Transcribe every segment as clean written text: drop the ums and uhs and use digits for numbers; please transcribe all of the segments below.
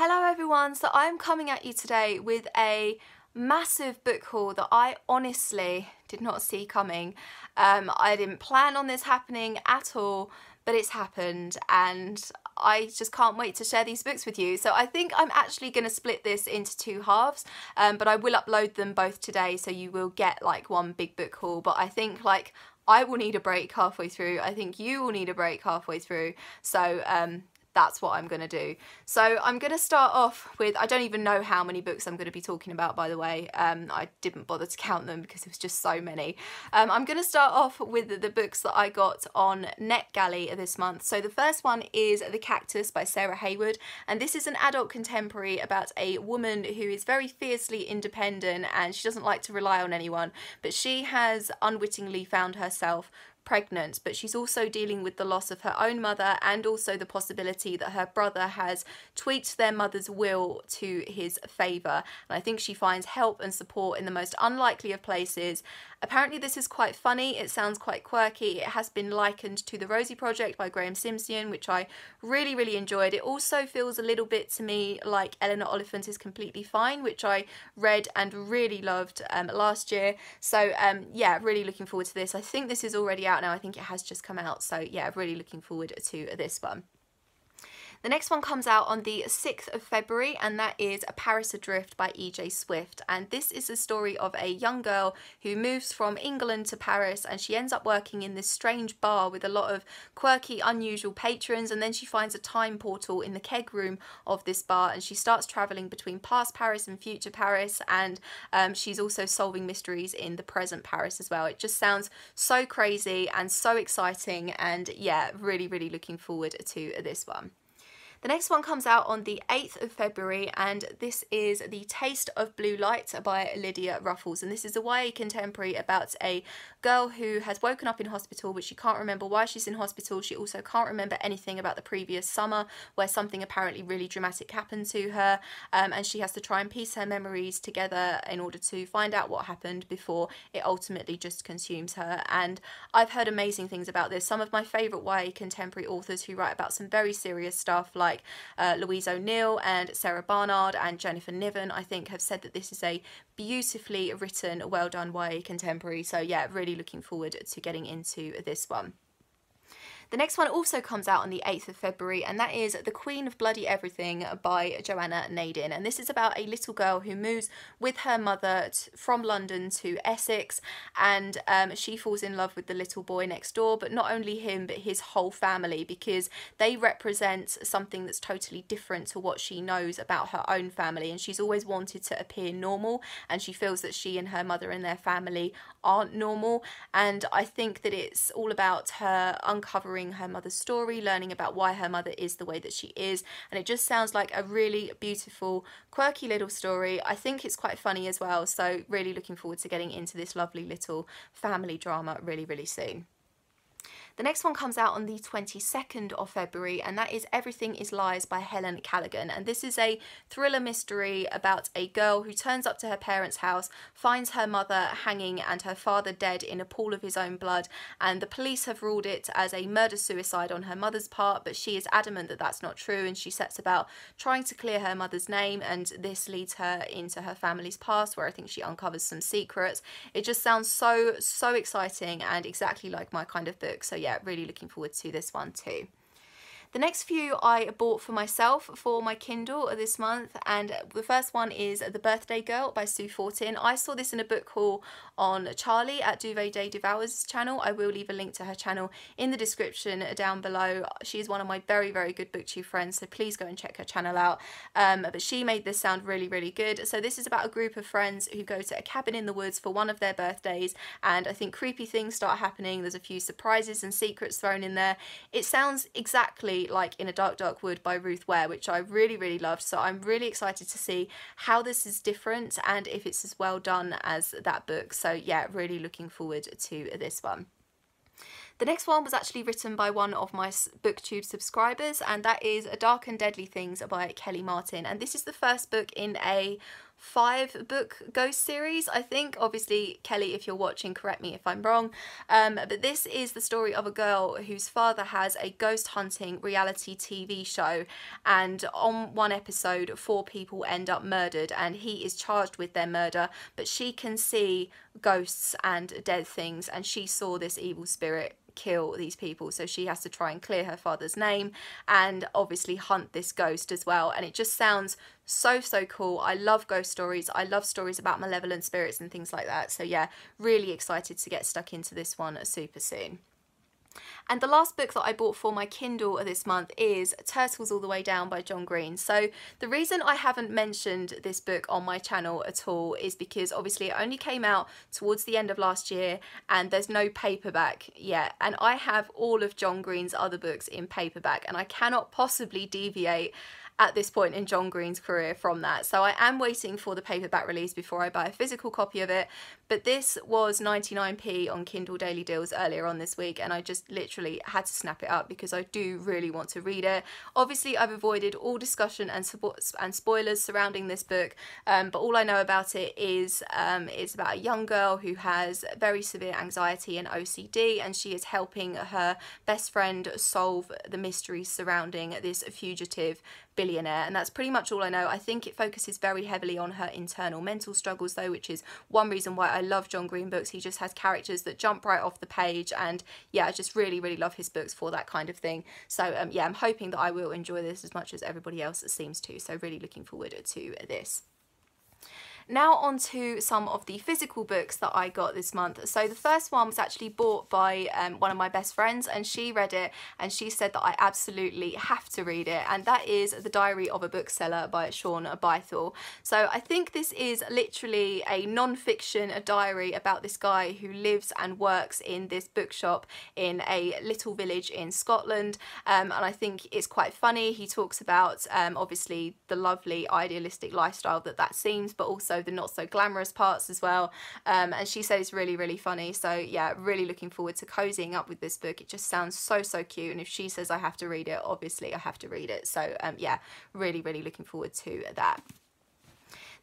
Hello everyone, so I'm coming at you today with a massive book haul that I honestly did not see coming. I didn't plan on this happening at all, but it's happened and I just can't wait to share these books with you. So I think I'm actually going to split this into two halves, but I will upload them both today, so you will get like one big book haul. But I think like I will need a break halfway through. I think you will need a break halfway through. So that's what I'm going to do. So I'm going to start off with, I don't even know how many books I'm going to be talking about, by the way. I didn't bother to count them because it was just so many. I'm going to start off with the books that I got on Netgalley this month. So the first one is The Cactus by Sarah Haywood, and this is an adult contemporary about a woman who is very fiercely independent and she doesn't like to rely on anyone, but she has unwittingly found herself pregnant, but she's also dealing with the loss of her own mother and also the possibility that her brother has tweaked their mother's will to his favour. And I think she finds help and support in the most unlikely of places. Apparently this is quite funny, it sounds quite quirky. It has been likened to The Rosie Project by Graham Simpson, which I really enjoyed. It also feels a little bit to me like Eleanor Oliphant is Completely Fine, which I read and really loved last year. So yeah, really looking forward to this. I think this is already out now. I think it has just come out. So yeah, really looking forward to this one. The next one comes out on the 6th of February, and that is Paris Adrift by E.J. Swift. And this is the story of a young girl who moves from England to Paris, and she ends up working in this strange bar with a lot of quirky, unusual patrons, and then she finds a time portal in the keg room of this bar, and she starts travelling between past Paris and future Paris, and she's also solving mysteries in the present Paris as well. It just sounds so crazy and so exciting, and yeah, really looking forward to this one. The next one comes out on the 8th of February, and this is The Taste of Blue Light by Lydia Ruffles, and this is a YA contemporary about a girl who has woken up in hospital, but she can't remember why she's in hospital. She also can't remember anything about the previous summer where something apparently really dramatic happened to her, and she has to try and piece her memories together in order to find out what happened before it ultimately just consumes her. And I've heard amazing things about this. Some of my favourite YA contemporary authors who write about some very serious stuff like Louise O'Neill and Sarah Barnard and Jennifer Niven, I think, have said that this is a beautifully written, well done YA contemporary. So yeah, really looking forward to getting into this one. The next one also comes out on the 8th of February, and that is The Queen of Bloody Everything by Joanna Naden. And this is about a little girl who moves with her mother from London to Essex, and she falls in love with the little boy next door, but not only him, but his whole family, because they represent something that's totally different to what she knows about her own family. And she's always wanted to appear normal, and she feels that she and her mother and their family aren't normal. And I think that it's all about her uncovering her mother's story, learning about why her mother is the way that she is, and it just sounds like a really beautiful, quirky little story. I think it's quite funny as well, so really looking forward to getting into this lovely little family drama really soon. The next one comes out on the 22nd of February, and that is Everything is Lies by Helen Callaghan. And this is a thriller mystery about a girl who turns up to her parents' house, finds her mother hanging and her father dead in a pool of his own blood, and the police have ruled it as a murder-suicide on her mother's part, but she is adamant that that's not true, and she sets about trying to clear her mother's name, and this leads her into her family's past, where I think she uncovers some secrets. It just sounds so exciting and exactly like my kind of book. So yeah, really looking forward to this one too. The next few I bought for myself for my Kindle this month, and the first one is The Birthday Girl by Sue Fortin. I saw this in a book haul on Charlie at Duvet Day Devours channel. I will leave a link to her channel in the description down below. She's one of my very good booktube friends, so please go and check her channel out. But she made this sound really good. So this is about a group of friends who go to a cabin in the woods for one of their birthdays, and I think creepy things start happening. There's a few surprises and secrets thrown in there. It sounds exactly like In a Dark Wood by Ruth Ware, which I really loved, so I'm really excited to see how this is different and if it's as well done as that book. So yeah, really looking forward to this one. The next one was actually written by one of my booktube subscribers, and that is Dark and Deadly Things by Kelly Martin, and this is the first book in a 5-book ghost series, I think. Obviously, Kelly, if you're watching, correct me if I'm wrong. But this is the story of a girl whose father has a ghost hunting reality TV show, and on one episode 4 people end up murdered and he is charged with their murder, but she can see ghosts and dead things, and she saw this evil spirit kill these people, so she has to try and clear her father's name and obviously hunt this ghost as well. And it just sounds so cool. I love ghost stories. I love stories about malevolent spirits and things like that. So yeah, really excited to get stuck into this one super soon. And the last book that I bought for my Kindle this month is Turtles All the Way Down by John Green. So the reason I haven't mentioned this book on my channel at all is because obviously it only came out towards the end of last year and there's no paperback yet. And I have all of John Green's other books in paperback and I cannot possibly deviate at this point in John Green's career from that. So I am waiting for the paperback release before I buy a physical copy of it. But this was 99p on Kindle Daily Deals earlier on this week, and I just literally had to snap it up because I do really want to read it. Obviously, I've avoided all discussion and spoilers surrounding this book, but all I know about it is it's about a young girl who has very severe anxiety and OCD, and she is helping her best friend solve the mysteries surrounding this fugitive billionaire, and that's pretty much all I know. I think it focuses very heavily on her internal mental struggles though, which is one reason why I love John Green books. He just has characters that jump right off the page, and yeah, I just really love his books for that kind of thing. So yeah, I'm hoping that I will enjoy this as much as everybody else seems to, so really looking forward to this. Now on to some of the physical books that I got this month. So the first one was actually bought by one of my best friends, and she read it and she said that I absolutely have to read it, and that is The Diary of a Bookseller by Sean Bythell. So I think this is literally a non-fiction diary about this guy who lives and works in this bookshop in a little village in Scotland, and I think it's quite funny. He talks about obviously the lovely idealistic lifestyle that seems, but also the not so glamorous parts as well, and she said it's really funny. So yeah, really looking forward to cozying up with this book. It just sounds so cute, and if she says I have to read it, obviously I have to read it. So yeah, really looking forward to that.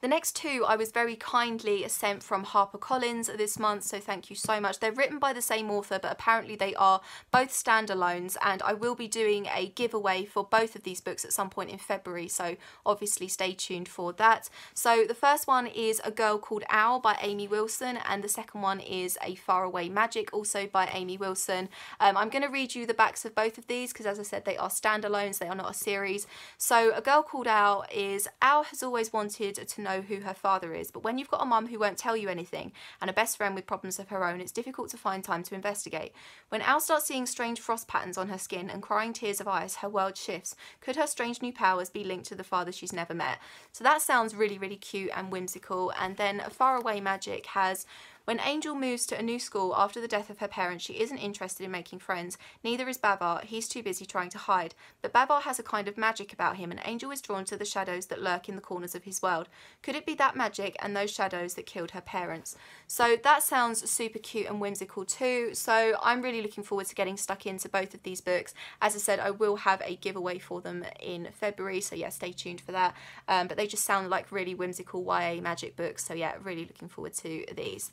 The next two I was very kindly sent from Harper Collins this month, so thank you so much. They're written by the same author, but apparently they are both standalones, and I will be doing a giveaway for both of these books at some point in February, so obviously stay tuned for that. So the first one is A Girl Called Owl by Amy Wilson, and the second one is A Faraway Magic, also by Amy Wilson. I'm going to read you the backs of both of these because, as I said, they are standalones, they are not a series. So A Girl Called Owl is: Owl has always wanted to know who her father is, but when you've got a mum who won't tell you anything and a best friend with problems of her own, it's difficult to find time to investigate. When Owl starts seeing strange frost patterns on her skin and crying tears of ice, her world shifts. Could her strange new powers be linked to the father she's never met? So that sounds really cute and whimsical. And then A Faraway Magic has: when Angel moves to a new school after the death of her parents, she isn't interested in making friends. Neither is Bavar. He's too busy trying to hide. But Bavar has a kind of magic about him, and Angel is drawn to the shadows that lurk in the corners of his world. Could it be that magic and those shadows that killed her parents? So that sounds super cute and whimsical too. So I'm really looking forward to getting stuck into both of these books. As I said, I will have a giveaway for them in February, so yeah, stay tuned for that. But they just sound like really whimsical YA magic books, so yeah, really looking forward to these.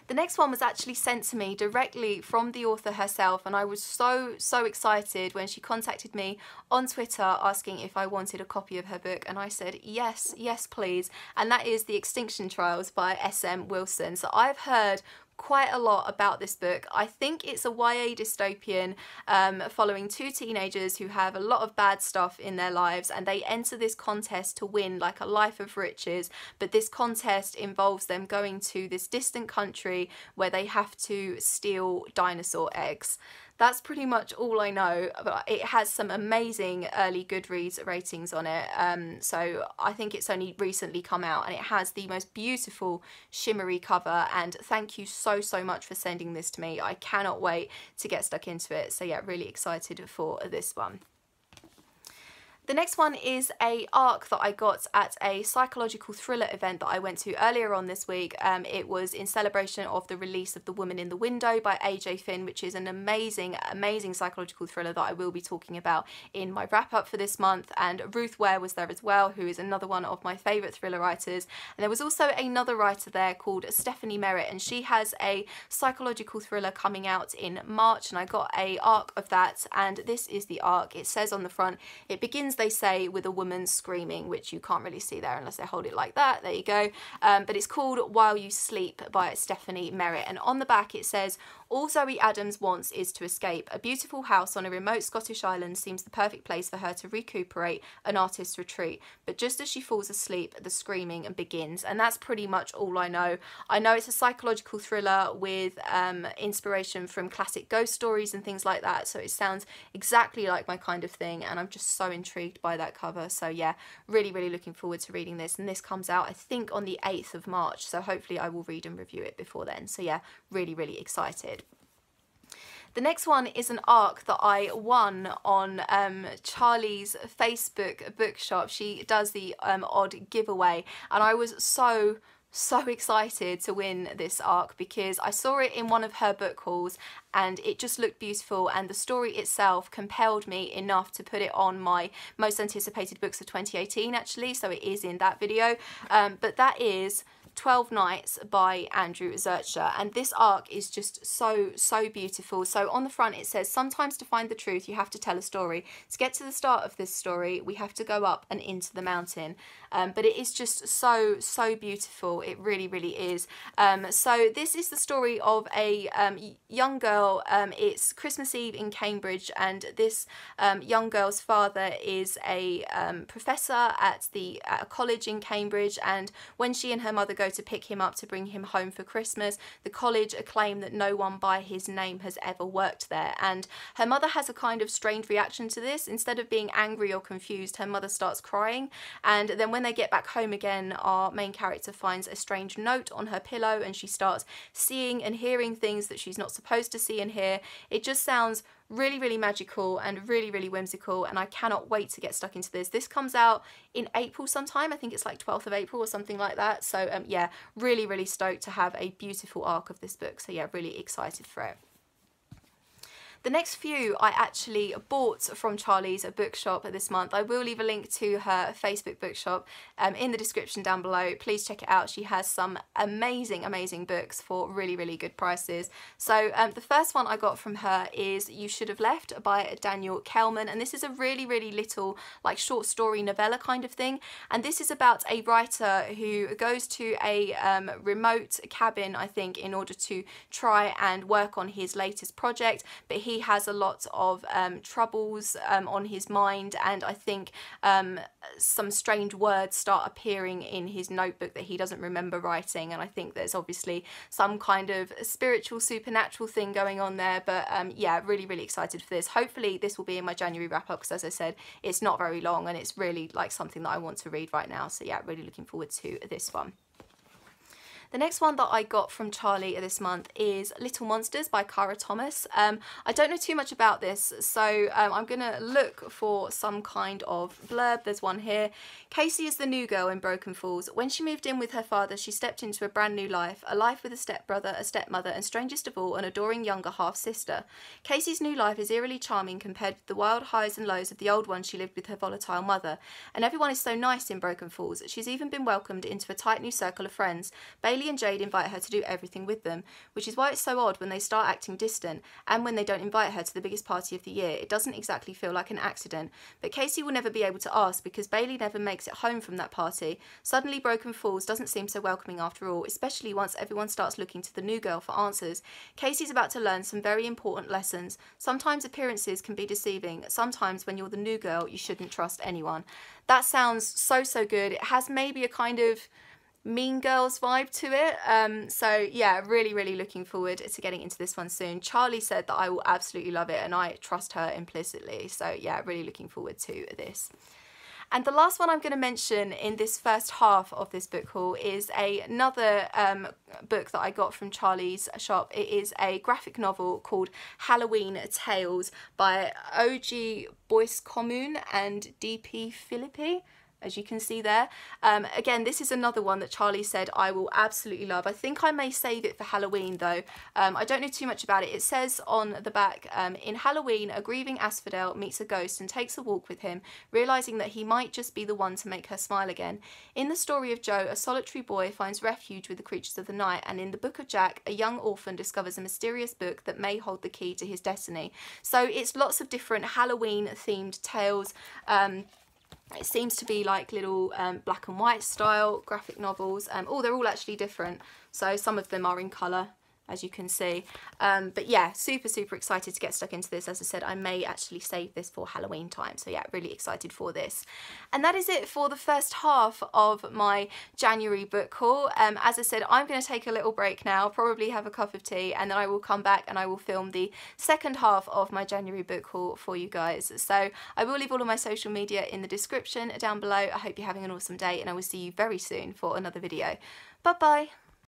The next one was actually sent to me directly from the author herself, and I was so excited when she contacted me on Twitter asking if I wanted a copy of her book, and I said yes please, and that is The Extinction Trials by S.M. Wilson. So I've heard quite a lot about this book. I think it's a YA dystopian following two teenagers who have a lot of bad stuff in their lives, and they enter this contest to win like a life of riches, but this contest involves them going to this distant country where they have to steal dinosaur eggs. That's pretty much all I know, but it has some amazing early Goodreads ratings on it. So I think it's only recently come out, and it has the most beautiful shimmery cover, and thank you so much for sending this to me. I cannot wait to get stuck into it. So yeah, really excited for this one. The next one is a arc that I got at a psychological thriller event that I went to earlier on this week. It was in celebration of the release of The Woman in the Window by AJ Finn, which is an amazing, amazing psychological thriller that I will be talking about in my wrap-up for this month. And Ruth Ware was there as well, who is another one of my favourite thriller writers. And there was also another writer there called Stephanie Merritt, and she has a psychological thriller coming out in March, and I got a arc of that, and this is the arc. It says on the front, it begins, they say, with a woman screaming, which you can't really see there unless I hold it like that. There you go. But it's called While You Sleep by Stephanie Merritt, and on the back it says, all Zoe Adams wants is to escape. A beautiful house on a remote Scottish island seems the perfect place for her to recuperate, an artist's retreat. But just as she falls asleep, the screaming begins. And that's pretty much all I know. I know it's a psychological thriller with inspiration from classic ghost stories and things like that. So it sounds exactly like my kind of thing. And I'm just so intrigued by that cover. So yeah, really, really looking forward to reading this. And this comes out, I think, on the 8th of March. So hopefully I will read and review it before then. So yeah, really, really excited. The next one is an arc that I won on Charlie's Facebook bookshop. She does the odd giveaway, and I was so excited to win this arc because I saw it in one of her book hauls and it just looked beautiful, and the story itself compelled me enough to put it on my most anticipated books of 2018 actually, so it is in that video. But that is 12 Nights by Andrew Zurcher, and this arc is just so beautiful. So on the front it says, sometimes to find the truth you have to tell a story. To get to the start of this story we have to go up and into the mountain. But it is just so beautiful. It really is. So this is the story of a young girl. It's Christmas Eve in Cambridge, and this young girl's father is a professor at a college in Cambridge, and when she and her mother go to pick him up to bring him home for Christmas, the college claim that no one by his name has ever worked there, and her mother has a kind of strange reaction to this. Instead of being angry or confused, her mother starts crying, and then when they get back home again, our main character finds a strange note on her pillow and she starts seeing and hearing things that she's not supposed to see and hear. It just sounds really magical and really whimsical, and I cannot wait to get stuck into this. This comes out in April sometime. I think it's like 12th of April or something like that. So yeah, really stoked to have a beautiful arc of this book. So yeah, really excited for it. The next few I actually bought from Charlie's bookshop this month. I will leave a link to her Facebook bookshop in the description down below. Please check it out. She has some amazing books for really good prices. So the first one I got from her is You Should Have Left by Daniel Kelman, and this is a really little like short story novella kind of thing, and this is about a writer who goes to a remote cabin, I think, in order to try and work on his latest project, but he has a lot of troubles on his mind, and I think some strange words start appearing in his notebook that he doesn't remember writing, and I think there's obviously some kind of spiritual supernatural thing going on there. But yeah, really excited for this. Hopefully this will be in my January wrap up, because as I said, it's not very long and it's really like something that I want to read right now. So yeah, really looking forward to this one. The next one that I got from Charlie this month is Little Monsters by Cara Thomas. I don't know too much about this, so I'm going to look for some kind of blurb. There's one here. Casey is the new girl in Broken Falls. When she moved in with her father, she stepped into a brand new life, a life with a stepbrother, a stepmother, and strangest of all, an adoring younger half-sister. Casey's new life is eerily charming compared with the wild highs and lows of the old one she lived with her volatile mother, and everyone is so nice in Broken Falls. She's even been welcomed into a tight new circle of friends. Bailey and Jade invite her to do everything with them, which is why it's so odd when they start acting distant, and when they don't invite her to the biggest party of the year. It doesn't exactly feel like an accident, but Casey will never be able to ask because Bailey never makes it home from that party. Suddenly Broken Falls doesn't seem so welcoming after all, especially once everyone starts looking to the new girl for answers. Casey's about to learn some very important lessons. Sometimes appearances can be deceiving. Sometimes when you're the new girl, you shouldn't trust anyone. That sounds so good. It has maybe a kind of Mean Girls vibe to it. So yeah, really looking forward to getting into this one soon. Charlie said that I will absolutely love it, and I trust her implicitly. So yeah, really looking forward to this. And the last one I'm going to mention in this first half of this book haul is another book that I got from Charlie's shop. It is a graphic novel called Halloween Tales by O.G. Boyce Commune and D.P. Philippi, as you can see there. Again, this is another one that Charlie said I will absolutely love. I think I may save it for Halloween though. I don't know too much about it. It says on the back, in Halloween, a grieving asphodel meets a ghost and takes a walk with him, realising that he might just be the one to make her smile again. In the story of Joe, a solitary boy finds refuge with the creatures of the night, and in the book of Jack, a young orphan discovers a mysterious book that may hold the key to his destiny. So it's lots of different Halloween themed tales. It seems to be like little black and white style graphic novels. Oh, they're all actually different. So some of them are in colour, as you can see. But yeah, super excited to get stuck into this. As I said, I may actually save this for Halloween time. So yeah, really excited for this. And that is it for the first half of my January book haul. As I said, I'm going to take a little break now, probably have a cup of tea, and then I will come back and I will film the second half of my January book haul for you guys. So I will leave all of my social media in the description down below. I hope you're having an awesome day, and I will see you very soon for another video. Bye bye.